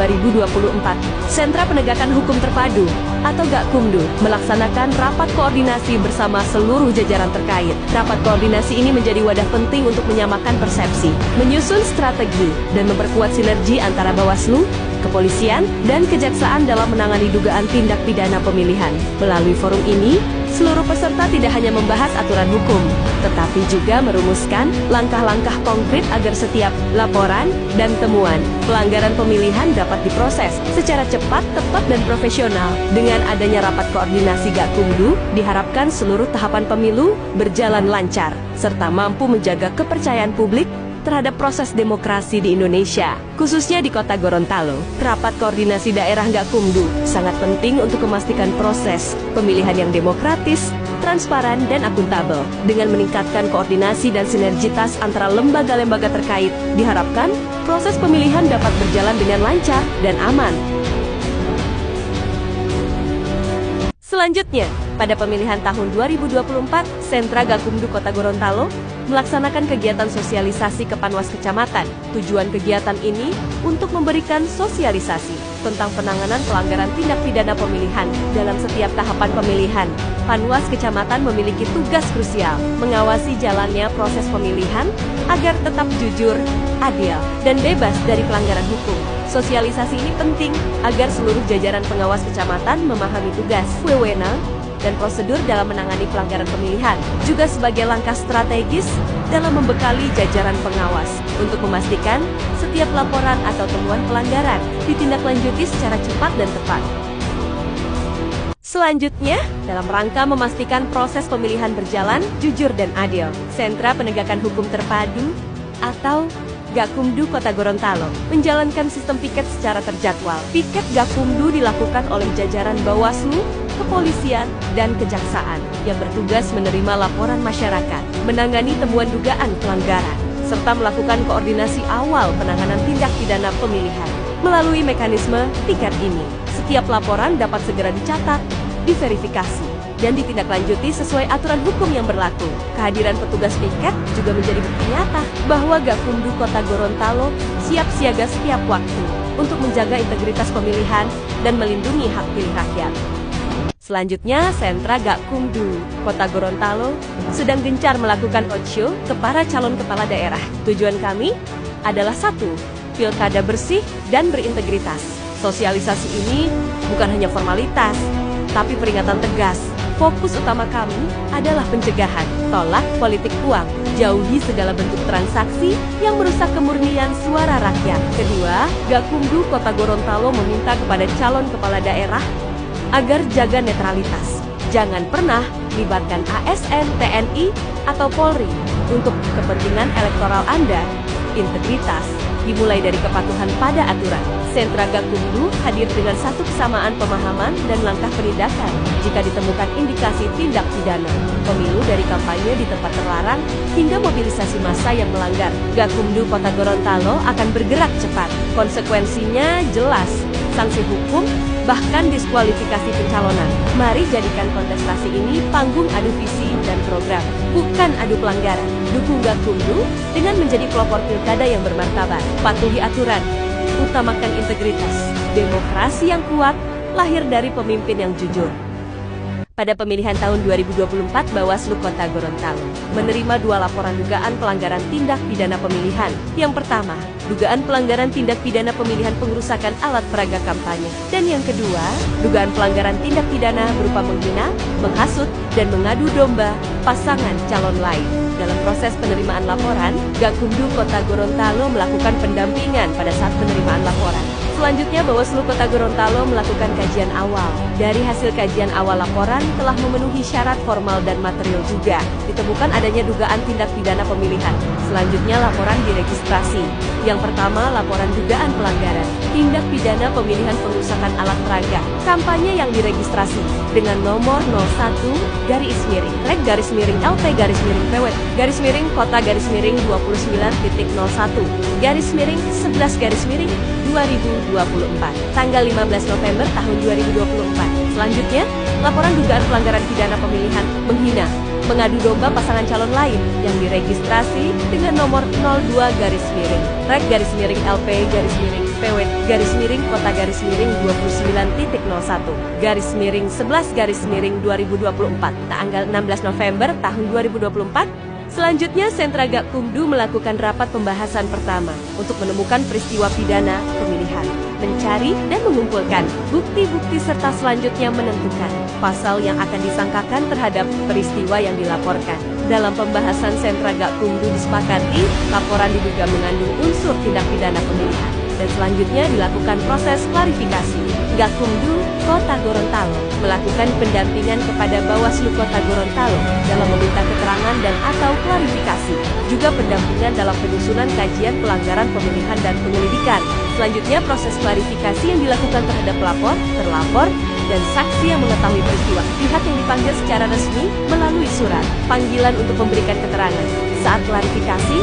2024, Sentra Penegakan Hukum Terpadu atau Gakumdu melaksanakan rapat koordinasi bersama seluruh jajaran terkait. Rapat koordinasi ini menjadi wadah penting untuk menyamakan persepsi, menyusun strategi, dan memperkuat sinergi antara Bawaslu, kepolisian, dan kejaksaan dalam menangani dugaan tindak pidana pemilihan. Melalui forum ini, seluruh peserta tidak hanya membahas aturan hukum, tetapi juga merumuskan langkah-langkah konkret agar setiap laporan dan temuan pelanggaran pemilihan dapat diproses secara cepat, tepat, dan profesional. Dengan adanya rapat koordinasi Gakumdu, diharapkan seluruh tahapan pemilu berjalan lancar, serta mampu menjaga kepercayaan publik terhadap proses demokrasi di Indonesia, khususnya di Kota Gorontalo. Rapat koordinasi daerah Gakumdu sangat penting untuk memastikan proses pemilihan yang demokratis, transparan, dan akuntabel. Dengan meningkatkan koordinasi dan sinergitas antara lembaga-lembaga terkait, diharapkan proses pemilihan dapat berjalan dengan lancar dan aman. Selanjutnya, pada pemilihan tahun 2024, Sentra Gakumdu Kota Gorontalo melaksanakan kegiatan sosialisasi ke Panwas Kecamatan. Tujuan kegiatan ini untuk memberikan sosialisasi tentang penanganan pelanggaran tindak pidana pemilihan dalam setiap tahapan pemilihan. Panwas Kecamatan memiliki tugas krusial mengawasi jalannya proses pemilihan agar tetap jujur, adil, dan bebas dari pelanggaran hukum. Sosialisasi ini penting agar seluruh jajaran pengawas kecamatan memahami tugas, wewenang, dan prosedur dalam menangani pelanggaran pemilihan, juga sebagai langkah strategis dalam membekali jajaran pengawas untuk memastikan setiap laporan atau temuan pelanggaran ditindaklanjuti secara cepat dan tepat. Selanjutnya, dalam rangka memastikan proses pemilihan berjalan jujur dan adil, Sentra Penegakan Hukum Terpadu atau Gakumdu Kota Gorontalo menjalankan sistem piket secara terjadwal. Piket Gakumdu dilakukan oleh jajaran Bawaslu, kepolisian, dan kejaksaan yang bertugas menerima laporan masyarakat, menangani temuan dugaan pelanggaran, serta melakukan koordinasi awal penanganan tindak pidana pemilihan. Melalui mekanisme piket ini, setiap laporan dapat segera dicatat, diverifikasi, dan ditindaklanjuti sesuai aturan hukum yang berlaku. Kehadiran petugas piket juga menjadi bukti nyata bahwa Gakumdu Kota Gorontalo siap siaga setiap waktu untuk menjaga integritas pemilihan dan melindungi hak pilih rakyat. Selanjutnya, Sentra Gakumdu Kota Gorontalo sedang gencar melakukan roadshow ke para calon kepala daerah. Tujuan kami adalah satu, pilkada bersih dan berintegritas. Sosialisasi ini bukan hanya formalitas, tapi peringatan tegas. Fokus utama kami adalah pencegahan, tolak politik uang, jauhi segala bentuk transaksi yang merusak kemurnian suara rakyat. Kedua, Gakumdu Kota Gorontalo meminta kepada calon kepala daerah agar jaga netralitas. Jangan pernah libatkan ASN, TNI, atau Polri untuk kepentingan elektoral Anda. Integritas dimulai dari kepatuhan pada aturan. Sentra Gakumdu hadir dengan satu kesamaan pemahaman dan langkah penindakan jika ditemukan indikasi tindak pidana pemilu, dari kampanye di tempat terlarang hingga mobilisasi massa yang melanggar. Gakumdu Kota Gorontalo akan bergerak cepat. Konsekuensinya jelas, sanksi hukum, bahkan diskualifikasi pencalonan. Mari jadikan kontestasi ini panggung adu visi dan program, bukan adu pelanggaran. Dukung Gakumdu dengan menjadi pelopor pilkada yang bermartabat. Patuhi aturan, utamakan integritas. Demokrasi yang kuat lahir dari pemimpin yang jujur. Pada pemilihan tahun 2024, Bawaslu Kota Gorontalo menerima 2 laporan dugaan pelanggaran tindak pidana pemilihan. Yang pertama, dugaan pelanggaran tindak pidana pemilihan pengerusakan alat peraga kampanye. Dan yang kedua, dugaan pelanggaran tindak pidana berupa menghina, menghasut, dan mengadu domba pasangan calon lain. Dalam proses penerimaan laporan, Gakumdu Kota Gorontalo melakukan pendampingan pada saat penerimaan laporan. Selanjutnya, Bawaslu Kota Gorontalo melakukan kajian awal. Dari hasil kajian awal laporan telah memenuhi syarat formal dan material juga. Ditemukan adanya dugaan tindak pidana pemilihan. Selanjutnya, laporan diregistrasi. Yang pertama, laporan dugaan pelanggaran tindak pidana pemilihan pengerusakan alat peraga kampanye yang diregistrasi dengan nomor 01-LP-Miring-LP-21.01/11/2024 tanggal 15 November tahun 2024. Selanjutnya, laporan dugaan pelanggaran pidana pemilihan menghina, mengadu domba pasangan calon lain yang diregistrasi dengan nomor 02-REG-LP-21/11/2024 PW-29.29.21/11/2024 tanggal 16 November tahun 2024. Selanjutnya, Sentra Gakumdu melakukan rapat pembahasan pertama untuk menemukan peristiwa pidana pemilihan, mencari dan mengumpulkan bukti-bukti serta selanjutnya menentukan pasal yang akan disangkakan terhadap peristiwa yang dilaporkan. Dalam pembahasan, Sentra Gakumdu disepakati laporan diduga mengandung unsur tindak pidana pemilihan dan selanjutnya dilakukan proses klarifikasi. Gakumdu Kota Gorontalo melakukan pendampingan kepada Bawaslu Kota Gorontalo dalam meminta keterangan dan atau klarifikasi, juga pendampingan dalam penyusunan kajian pelanggaran pemilihan dan penyelidikan. Selanjutnya proses klarifikasi yang dilakukan terhadap pelapor, terlapor, dan saksi yang mengetahui peristiwa. Pihak yang dipanggil secara resmi melalui surat panggilan untuk memberikan keterangan. Saat klarifikasi,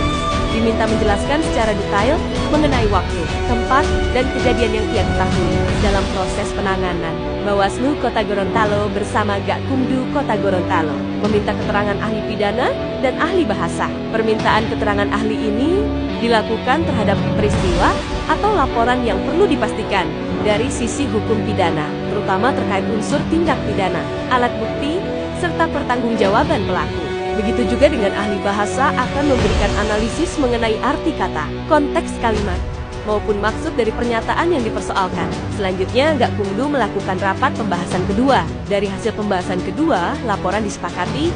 diminta menjelaskan secara detail mengenai waktu, tempat, dan kejadian yang ia ketahui dalam proses penanganan. Bawaslu Kota Gorontalo bersama Gakumdu Kota Gorontalo meminta keterangan ahli pidana dan ahli bahasa. Permintaan keterangan ahli ini dilakukan terhadap peristiwa atau laporan yang perlu dipastikan dari sisi hukum pidana, terutama terkait unsur tindak pidana, alat bukti, serta pertanggungjawaban pelaku. Begitu juga dengan ahli bahasa akan memberikan analisis mengenai arti kata, konteks kalimat, maupun maksud dari pernyataan yang dipersoalkan. Selanjutnya, Gakumdu melakukan rapat pembahasan kedua. Dari hasil pembahasan kedua, laporan disepakati.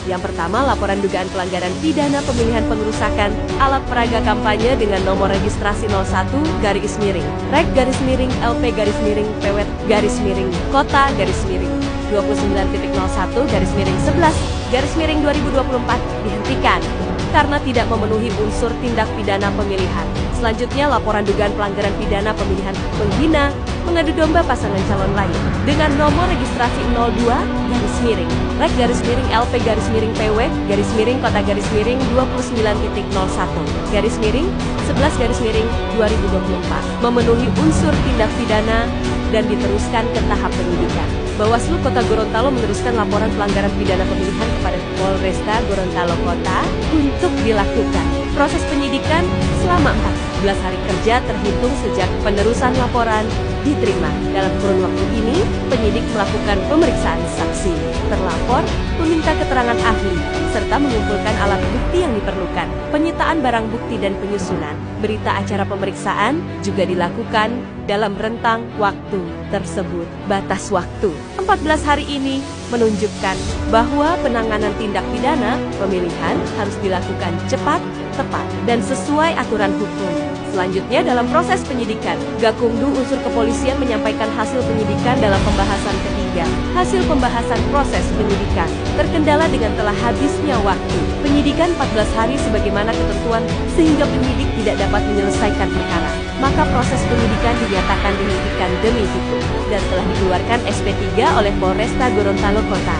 Yang pertama, laporan dugaan pelanggaran pidana pemilihan pengerusakan alat peraga kampanye dengan nomor registrasi 01-LP-PW-Kota-29.01/11/2024 dihentikan karena tidak memenuhi unsur tindak pidana pemilihan. Selanjutnya, laporan dugaan pelanggaran pidana pemilihan menghina, mengadu domba pasangan calon lain dengan nomor registrasi 02-LP-PW-Kota-29.11/2024 memenuhi unsur tindak pidana dan diteruskan ke tahap penyidikan. Bawaslu Kota Gorontalo meneruskan laporan pelanggaran pidana pemilihan kepada Polresta Gorontalo Kota untuk dilakukan proses penyidikan selama 14 hari kerja terhitung sejak penerusan laporan diterima. Dalam kurun waktu ini, penyidik melakukan pemeriksaan saksi, terlapor, meminta keterangan ahli, serta mengumpulkan alat bukti yang diperlukan. Penyitaan barang bukti dan penyusunan berita acara pemeriksaan juga dilakukan dalam rentang waktu tersebut. Batas waktu 14 hari ini menunjukkan bahwa penanganan tindak pidana pemilihan harus dilakukan cepat, tepat, dan sesuai aturan hukum. Selanjutnya, dalam proses penyidikan, Gakumdu unsur kepolisian menyampaikan hasil penyidikan dalam pembahasan ketiga. Hasil pembahasan proses penyidikan terkendala dengan telah habisnya waktu penyidikan 14 hari sebagaimana ketentuan sehingga penyidik tidak dapat menyelesaikan perkara. Maka proses penyidikan dinyatakan dihentikan demi hukum dan telah dikeluarkan SP3 oleh Polresta Gorontalo Kota.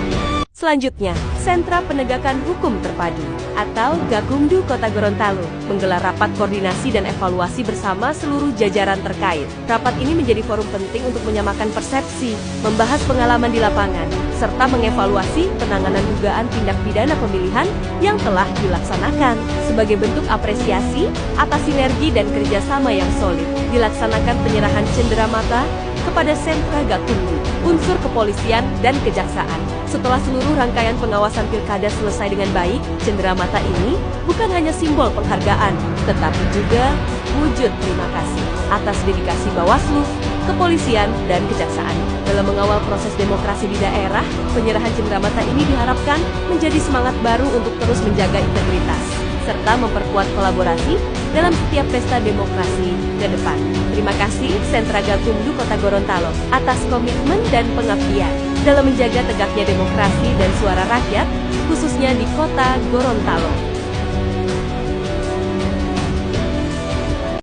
Selanjutnya, Sentra Penegakan Hukum Terpadu atau Gakumdu Kota Gorontalo menggelar rapat koordinasi dan evaluasi bersama seluruh jajaran terkait. Rapat ini menjadi forum penting untuk menyamakan persepsi, membahas pengalaman di lapangan, serta mengevaluasi penanganan dugaan tindak pidana pemilihan yang telah dilaksanakan. Sebagai bentuk apresiasi atas sinergi dan kerjasama yang solid, dilaksanakan penyerahan cenderamata kepada Sentra Gakumdu, unsur kepolisian dan kejaksaan. Setelah seluruh rangkaian pengawasan pilkada selesai dengan baik, cenderamata ini bukan hanya simbol penghargaan, tetapi juga wujud terima kasih atas dedikasi Bawaslu, kepolisian, dan kejaksaan dalam mengawal proses demokrasi di daerah. Penyerahan cenderamata ini diharapkan menjadi semangat baru untuk terus menjaga integritas serta memperkuat kolaborasi dalam setiap pesta demokrasi ke depan. Terima kasih Sentra Gakumdu Kota Gorontalo atas komitmen dan pengabdian dalam menjaga tegaknya demokrasi dan suara rakyat, khususnya di Kota Gorontalo.